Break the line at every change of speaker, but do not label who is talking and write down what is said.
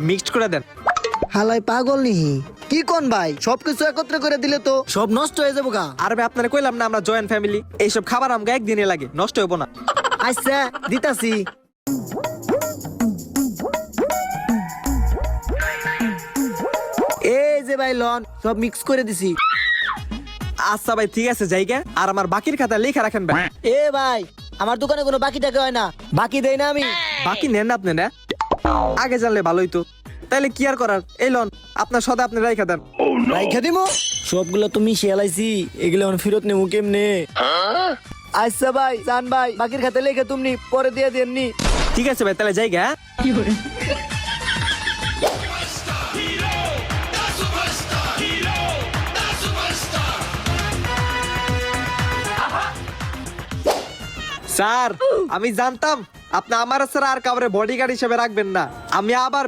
Mixed করে দেন।
হালাই পাগল নিহি কি কোন ভাই সবকিছু একত্রে করে দিলে তো সব নষ্ট হয়ে যাবো গা।
আর ভাই আপনারা কইলাম না আমরা জয়েন্ট ফ্যামিলি, এইসব খাবার আমাকে একদিনে লাগে, নষ্ট হইব না।
আচ্ছা দিতাছি। এই যে ভাই লন সব মিক্স করে দিছি।
আচ্ছা ভাই ঠিক আছে জায়গা, আর আমার বাকির খাতা লেখা রাখেন ভাই।
এ ভাই আমার দোকানে কোনো বাকি টাকা হয় না, বাকি দেই না আমি।
বাকি নেন না আপনি না, আগে জানলে ভালোই তো। তাইলে কি আর করার, এই লন আপনার সদা আপনি রাইখা দেন।
রাইখা দিমু সবগুলো তো মিশিয়ে এলাইছি, এগুলো এখন ফেরত নেবো কেমনে? আচ্ছা ভাই জান ভাই বাকির খাতে লেখে তুমি পরে দিয়ে দেননি।
ঠিক আছে ভাই তাহলে জায়গা। স্যার আমি জানতাম আপনি আমার ছাড়া আর কাউরে বডিগার্ড হিসেবে রাখবেন না, আমি আবার